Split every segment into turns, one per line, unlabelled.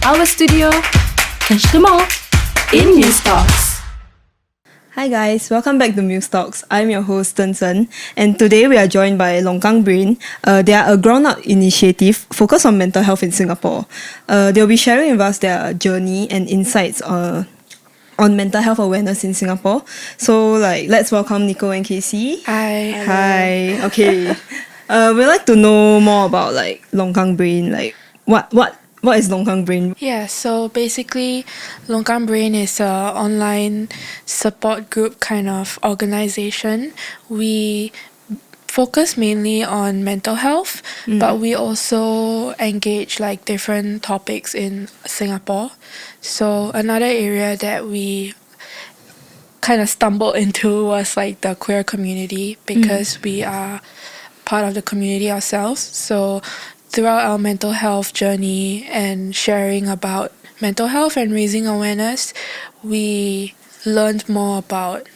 our studio. Catch them all in News Talks.
Hi guys, welcome back to News Talks. I'm your host Sen, and today we are joined by LONGKANGBRAIN. They are a ground-up initiative focused on mental health in Singapore. They'll be sharing with us their journey and insights on mental health awareness in Singapore. So let's welcome Nico and Casey.
Hi.
Okay. We'd like to know more about LONGKANGBRAIN. What is LONGKANGBRAIN?
Yeah, so basically, LONGKANGBRAIN is an online support group kind of organization. We focus mainly on mental health, but we also engage different topics in Singapore. So another area that we kind of stumbled into was the queer community, because we are part of the community ourselves. So throughout our mental health journey and sharing about mental health and raising awareness, we learned more about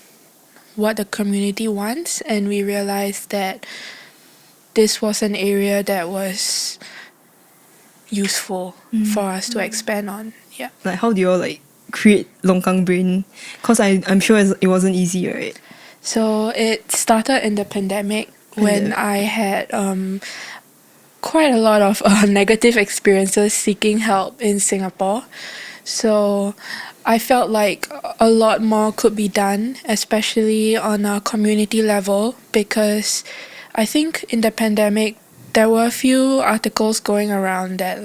what the community wants, and we realized that this was an area that was useful for us to expand on. Yeah.
How do you all create LONGKANGBRAIN? Because I'm sure it wasn't easy, right?
So it started in the pandemic when I had quite a lot of negative experiences seeking help in Singapore. So I felt like a lot more could be done, especially on a community level, because I think in the pandemic there were a few articles going around that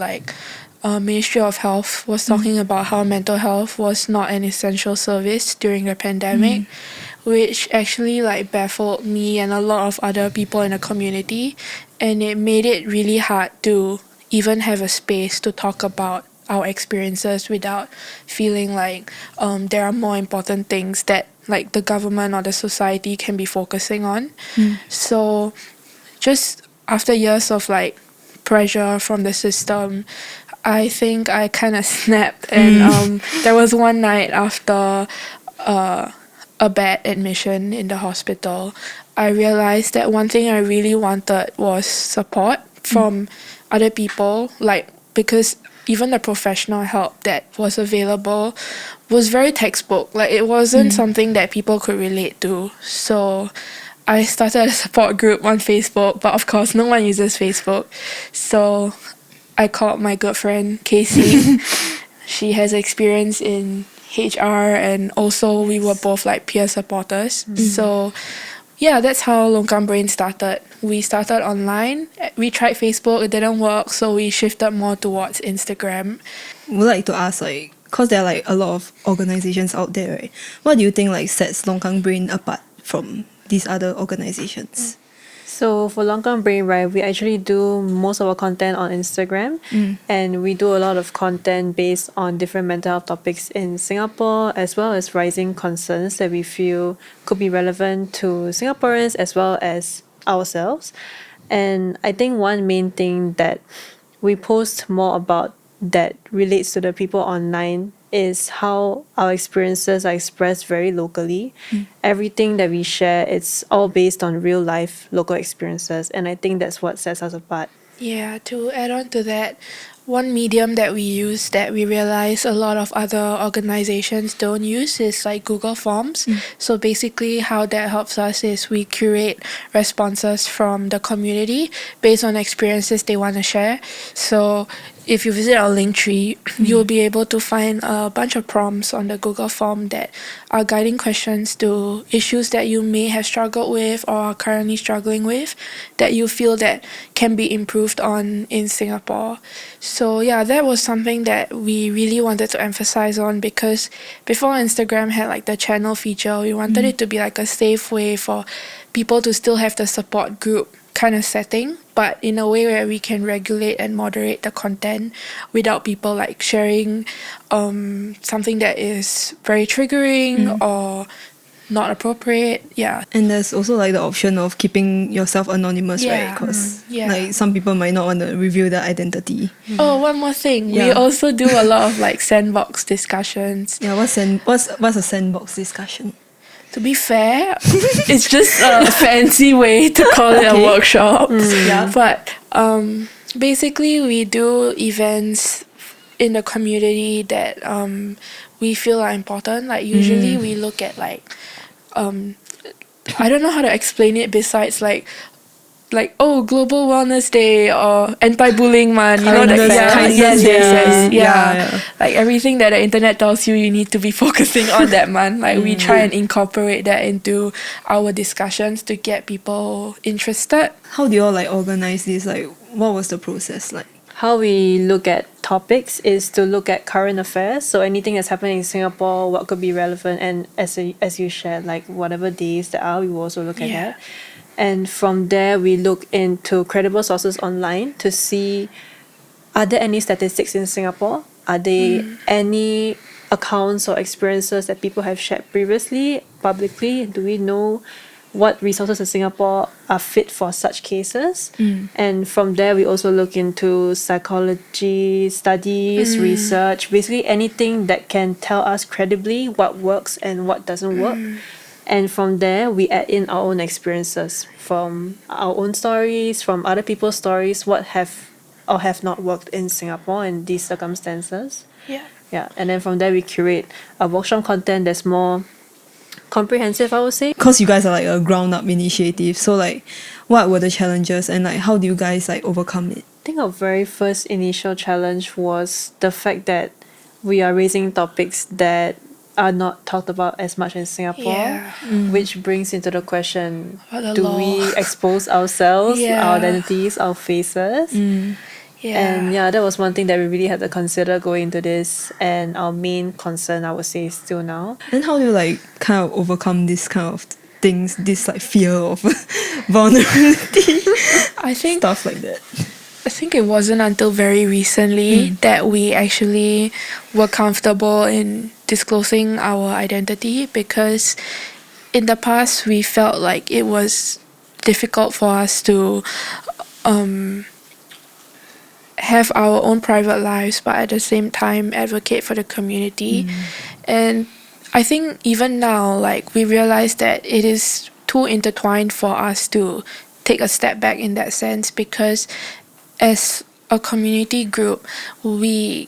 Ministry of Health was talking about how mental health was not an essential service during the pandemic, which actually baffled me and a lot of other people in the community, and it made it really hard to even have a space to talk about our experiences without feeling there are more important things that the government or the society can be focusing on. So just after years of pressure from the system, I think I kind of snapped, and there was one night after a bad admission in the hospital, I realized that one thing I really wanted was support from other people, because even the professional help that was available was very textbook. It wasn't something that people could relate to. So I started a support group on Facebook, but of course no one uses Facebook. So I called my good friend Casey. She has experience in HR, and also we were both peer supporters. So yeah, that's how LONGKANGBRAIN started. We started online. We tried Facebook, it didn't work, so we shifted more towards Instagram.
We'd like to ask, because there are a lot of organizations out there, right? What do you think sets LONGKANGBRAIN apart from these other organizations?
So for LONGKANGBRAIN, right, we actually do most of our content on Instagram, and we do a lot of content based on different mental health topics in Singapore, as well as rising concerns that we feel could be relevant to Singaporeans as well as ourselves. And I think one main thing that we post more about that relates to the people online is how our experiences are expressed very locally. Everything that we share, it's all based on real life local experiences, and I think that's what sets us apart.
Yeah, to add on to that, one medium that we use that we realize a lot of other organizations don't use is Google Forms. So basically how that helps us is we curate responses from the community based on experiences they want to share. So if you visit our Linktree, you'll be able to find a bunch of prompts on the Google form that are guiding questions to issues that you may have struggled with or are currently struggling with that you feel that can be improved on in Singapore. So yeah, that was something that we really wanted to emphasize on, because before Instagram had the channel feature, we wanted it to be a safe way for people to still have the support group kind of setting, but in a way where we can regulate and moderate the content without people sharing something that is very triggering or not appropriate. Yeah.
And there's also the option of keeping yourself anonymous, right? Because some people might not want to reveal their identity.
Oh, one more thing. We also do a lot of sandbox discussions.
Yeah, what's a sandbox discussion?
To be fair, it's just a fancy way to call it a workshop. But basically we do events in the community that we feel are important. Like usually we look at like I don't know how to explain it besides like oh, Global Wellness Day or Anti-Bullying Month, you know that like everything that the internet tells you need to be focusing on that month. Like we try and incorporate that into our discussions to get people interested.
How do you all like organize this? Like, what was the process like?
How we look at topics is to look at current affairs. So anything that's happening in Singapore, what could be relevant, and as you shared, like whatever days there are, we will also look at that. And from there, we look into credible sources online to see, are there any statistics in Singapore? Are there any accounts or experiences that people have shared previously, publicly? Do we know what resources in Singapore are fit for such cases? And from there, we also look into psychology studies, research, basically anything that can tell us credibly what works and what doesn't work. And from there, we add in our own experiences from our own stories, from other people's stories, what have or have not worked in Singapore in these circumstances. Yeah. And then from there, we curate a workshop content that's more comprehensive, I would say.
Because you guys are like a ground-up initiative, so like, what were the challenges and like how do you guys like overcome it?
I think our very first initial challenge was the fact that we are raising topics that are not talked about as much in Singapore, which brings into the question, do we expose ourselves, our identities, our faces? And that was one thing that we really had to consider going into this, and our main concern, I would say, is still now.
And how do you like kind of overcome this kind of things, this like fear of vulnerability?
I think
stuff like that.
I think it wasn't until very recently that we actually were comfortable in disclosing our identity, because in the past we felt like it was difficult for us to have our own private lives but at the same time advocate for the community. And I think even now, like, we realize that it is too intertwined for us to take a step back in that sense, because as a community group, we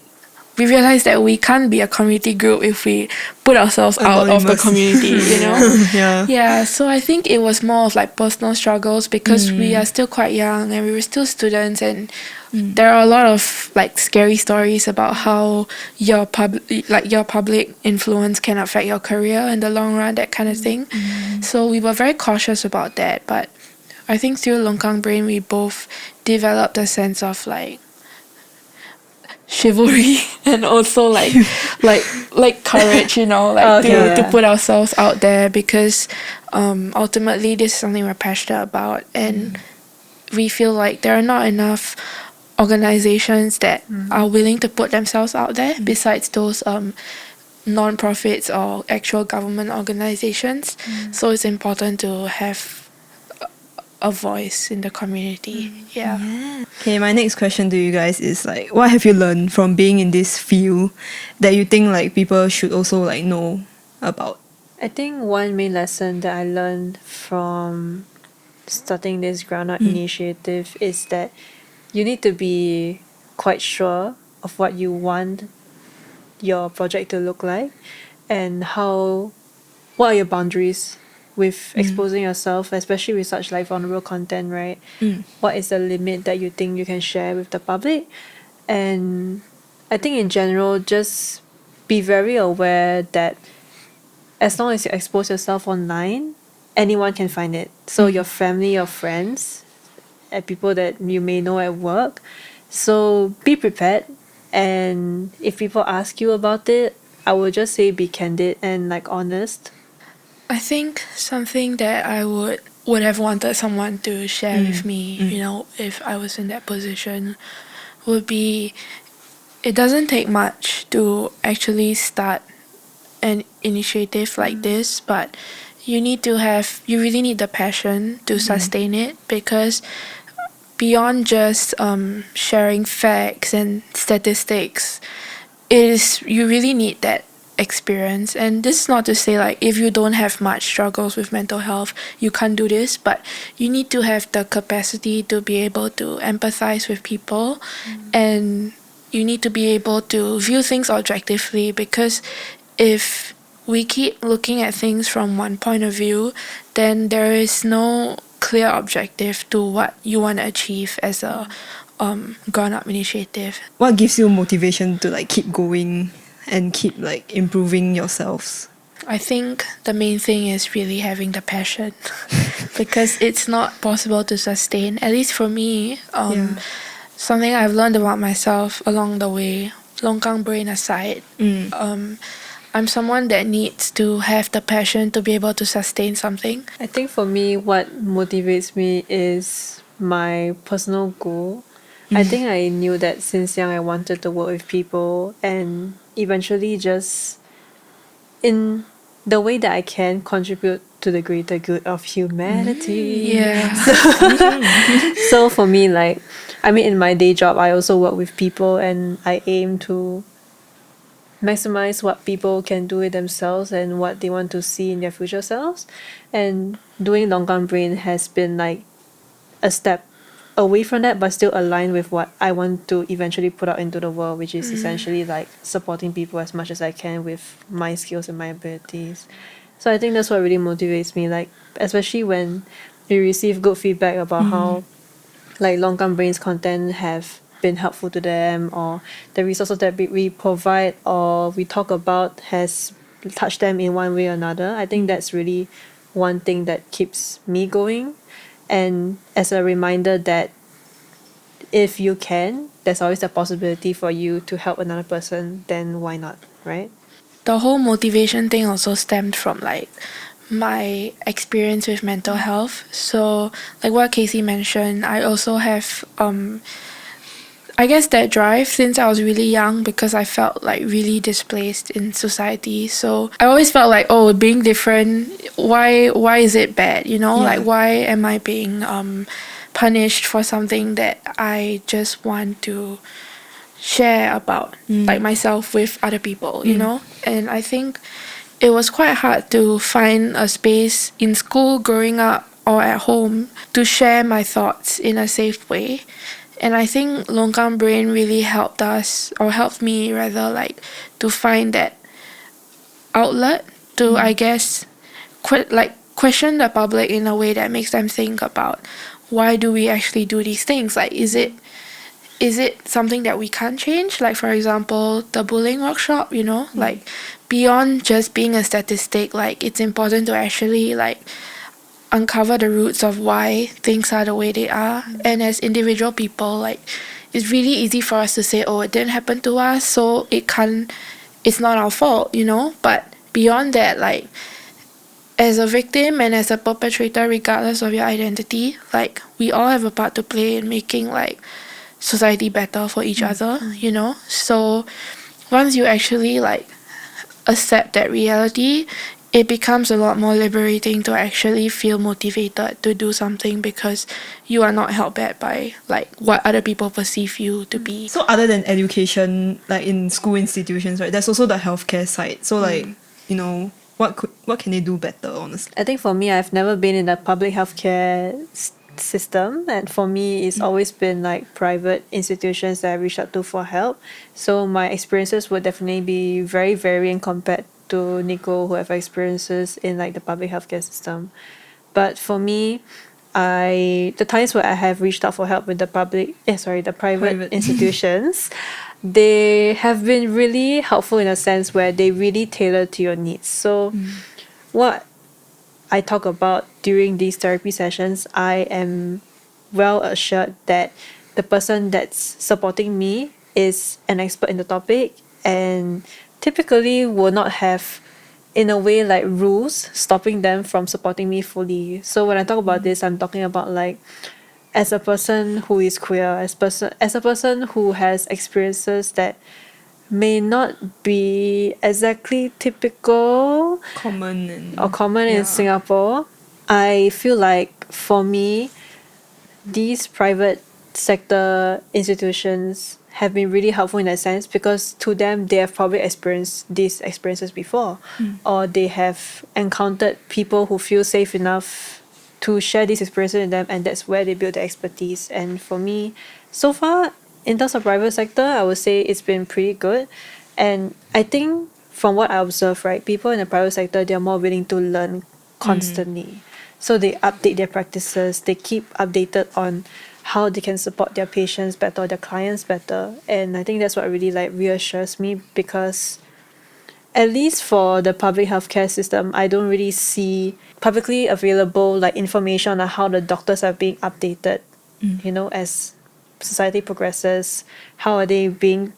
realize that we can't be a community group if we put ourselves out of the community, you know? So I think it was more of like personal struggles, because we are still quite young and we were still students, and there are a lot of like scary stories about how your public influence can affect your career in the long run, that kind of thing. So we were very cautious about that, but I think through LONGKANGBRAIN we both developed a sense of like chivalry and also like courage, you know, like to put ourselves out there, because ultimately this is something we're passionate about, and we feel like there are not enough organizations that are willing to put themselves out there besides those non-profits or actual government organizations. So it's important to have a voice in the community.
Okay, my next question to you guys is like, what have you learned from being in this field that you think like people should also like know about?
I think one main lesson that I learned from starting this ground up initiative is that you need to be quite sure of what you want your project to look like, and what are your boundaries with exposing yourself, especially with such like vulnerable content, right? What is the limit that you think you can share with the public? And I think in general, just be very aware that as long as you expose yourself online, anyone can find it. So your family, your friends, and people that you may know at work. So be prepared. And if people ask you about it, I would just say be candid and like honest.
I think something that I would have wanted someone to share with me, you know, if I was in that position, would be, it doesn't take much to actually start an initiative like this, but you really need the passion to sustain it, because beyond just sharing facts and statistics, you really need that experience. And this is not to say like if you don't have much struggles with mental health you can't do this, but you need to have the capacity to be able to empathize with people and you need to be able to view things objectively, because if we keep looking at things from one point of view, then there is no clear objective to what you want to achieve as a grown-up initiative.
What gives you motivation to like keep going and keep like improving yourselves?
I think the main thing is really having the passion, because it's not possible to sustain, at least for me. Something I've learned about myself along the way, LONGKANGBRAIN aside, I'm someone that needs to have the passion to be able to sustain something.
I think for me, what motivates me is my personal goal. I think I knew that since young I wanted to work with people and eventually just in the way that I can contribute to the greater good of humanity.
Yeah.
So for me, like, I mean, in my day job, I also work with people and I aim to maximize what people can do with themselves and what they want to see in their future selves. And doing LONGKANGBRAIN has been like a step away from that, but still aligned with what I want to eventually put out into the world, which is essentially like supporting people as much as I can with my skills and my abilities. So I think that's what really motivates me, like especially when we receive good feedback about how like LONGKANGBRAIN's content have been helpful to them, or the resources that we provide or we talk about has touched them in one way or another. I think that's really one thing that keeps me going. And as a reminder that if you can, there's always a possibility for you to help another person, then why not, right?
The whole motivation thing also stemmed from like my experience with mental health. So like what Casey mentioned, I also have I guess that drive since I was really young, because I felt like really displaced in society. So I always felt like, oh, being different, why is it bad? You know, like why am I being punished for something that I just want to share about like myself with other people, you know? And I think it was quite hard to find a space in school, growing up, or at home to share my thoughts in a safe way. And I think LONGKANGBRAIN really helped us, or helped me rather, like to find that outlet to, I guess, question the public in a way that makes them think about why do we actually do these things? Like, is it something that we can't change? Like, for example, the bullying workshop, you know, like beyond just being a statistic, like it's important to actually like uncover the roots of why things are the way they are. And as individual people, like it's really easy for us to say, oh, it didn't happen to us, so it's not our fault, you know. But beyond that, like as a victim and as a perpetrator, regardless of your identity, like we all have a part to play in making like society better for each other, you know. So once you actually like accept that reality, it becomes a lot more liberating to actually feel motivated to do something, because you are not held back by like what other people perceive you to be.
So other than education, like in school institutions, right, there's also the healthcare side. So like, you know, what can they do better, honestly?
I think for me, I've never been in the public healthcare system, and for me it's always been like private institutions that I reached out to for help. So my experiences would definitely be very varying compared to Nico, who have experiences in like the public healthcare system. But for me, the times where I have reached out for help with the private institutions, they have been really helpful in a sense where they really tailor to your needs. So what I talk about during these therapy sessions, I am well assured that the person that's supporting me is an expert in the topic and typically will not have, in a way, like rules stopping them from supporting me fully. So when I talk about this, I'm talking about like as a person who is queer, as a person who has experiences that may not be exactly typical
Common
in Singapore. I feel like for me, these private sector institutions have been really helpful in that sense, because to them they have probably experienced these experiences before, or they have encountered people who feel safe enough to share these experiences with them, and that's where they build their expertise. And for me, so far in terms of private sector, I would say it's been pretty good. And I think from what I observe, right, people in the private sector, they're more willing to learn constantly. So they update their practices, they keep updated on how they can support their patients better, their clients better. And I think that's what really like reassures me, because at least for the public healthcare system, I don't really see publicly available like information on how the doctors are being updated, you know, as society progresses. How are they being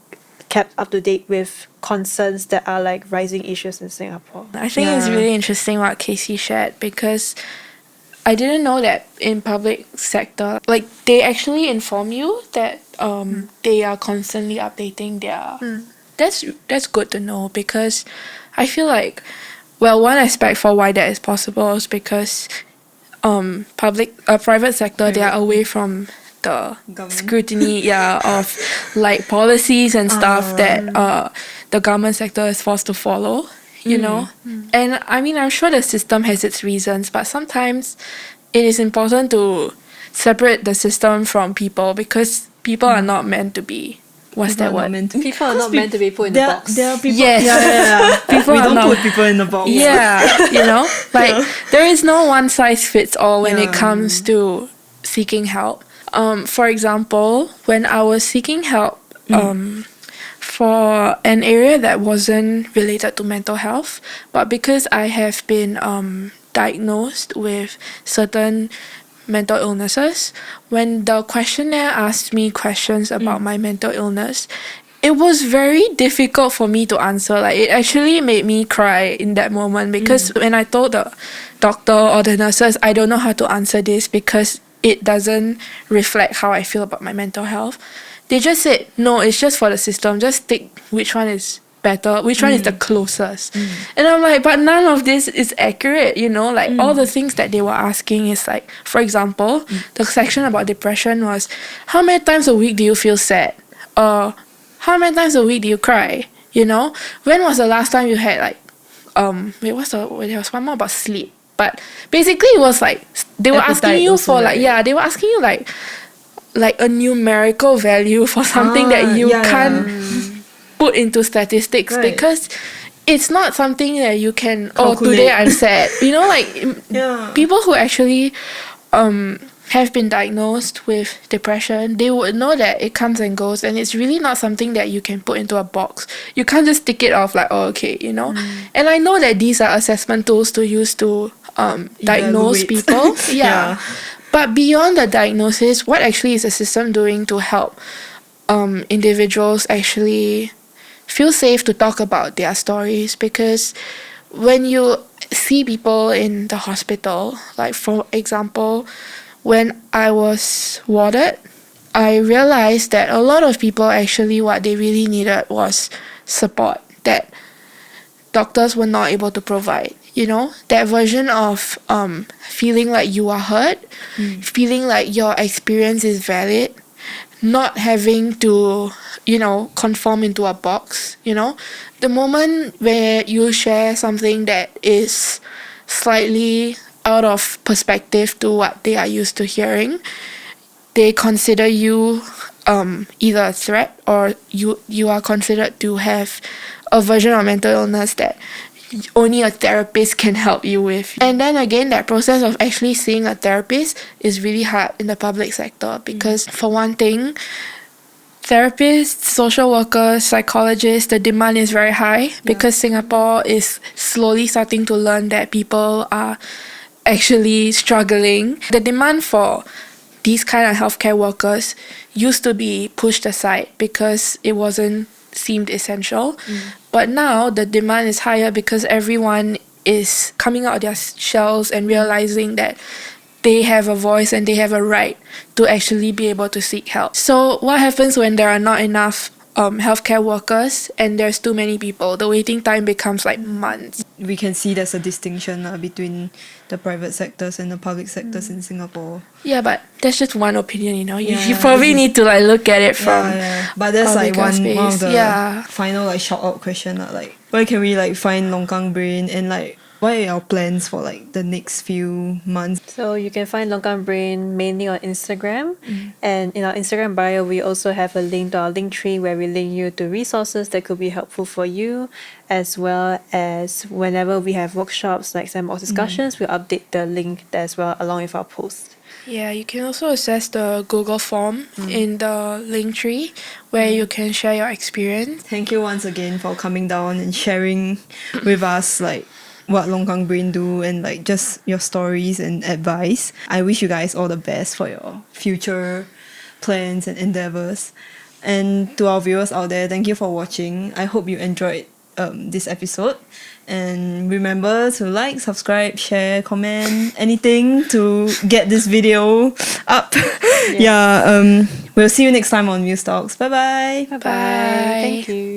kept up to date with concerns that are like rising issues in Singapore?
I think it's really interesting what Casey shared, because I didn't know that in public sector, like they actually inform you that they are constantly updating their. That's good to know, because I feel like, well, one aspect for why that is possible is because private sector, they are away from the
Government.
scrutiny of like policies and stuff that the government sector is forced to follow, you know. And I mean, I'm sure the system has its reasons, but sometimes it is important to separate the system from people, because people are not meant to be, what's that word?
People are not meant to be put in the box.
There are people.
Yes. People
we
are
don't
not.
put people in the box.
Yeah, you know, like there is no one size fits all when it comes to seeking help. For example, when I was seeking help for an area that wasn't related to mental health, but because I have been diagnosed with certain mental illnesses, when the questionnaire asked me questions about my mental illness, it was very difficult for me to answer. Like, it actually made me cry in that moment, because when I told the doctor or the nurses, I don't know how to answer this because it doesn't reflect how I feel about my mental health, they just said, no, it's just for the system, just take which one is better, which one is the closest. And I'm like, but none of this is accurate, you know, like all the things that they were asking is like, for example, the section about depression was, how many times a week do you feel sad? Or how many times a week do you cry? You know, when was the last time you had like there was one more about sleep, but basically it was like they were asking you for like they were asking you like a numerical value for something that you can't put into statistics, because it's not something that you can
calculate.
Today I'm sad, you know, like people who actually have been diagnosed with depression, they would know that it comes and goes, and it's really not something that you can put into a box. You can't just tick it off like, oh, okay, you know. And I know that these are assessment tools to use to diagnose people. But beyond the diagnosis, what actually is the system doing to help individuals actually feel safe to talk about their stories? Because when you see people in the hospital, like for example, when I was warded, I realized that a lot of people actually what they really needed was support that doctors were not able to provide. You know, that version of feeling like you are heard, feeling like your experience is valid, not having to, you know, conform into a box, you know. The moment where you share something that is slightly out of perspective to what they are used to hearing, they consider you either a threat, or you are considered to have a version of mental illness that only a therapist can help you with. And then again, that process of actually seeing a therapist is really hard in the public sector, because for one thing, therapists, social workers, psychologists, the demand is very high, because Singapore is slowly starting to learn that people are actually struggling. The demand for these kind of healthcare workers used to be pushed aside because it wasn't seemed essential. But now the demand is higher because everyone is coming out of their shells and realizing that they have a voice and they have a right to actually be able to seek help. So what happens when there are not enough healthcare workers and there's too many people? The waiting time becomes like months.
We can see there's a distinction between the private sectors and the public sectors in Singapore.
Yeah, but that's just one opinion, you know. You probably need to like look at it from
But that's like one of the
Yeah.
final like shout out question like, where can we like find Longkang Brain, and like what are your plans for like the next few months?
So you can find Longkang Brain mainly on Instagram, and in our Instagram bio we also have a link to our link tree where we link you to resources that could be helpful for you, as well as whenever we have workshops like sandbox discussions, we'll update the link there as well along with our post.
Yeah, you can also access the Google form in the link tree where you can share your experience.
Thank you once again for coming down and sharing with us like what Longkang Brain do and like just your stories and advice. I wish you guys all the best for your future plans and endeavors. And to our viewers out there, thank you for watching. I hope you enjoyed this episode. And remember to like, subscribe, share, comment, anything to get this video up. We'll see you next time on Muse Talks. Bye bye.
Bye bye. Thank you.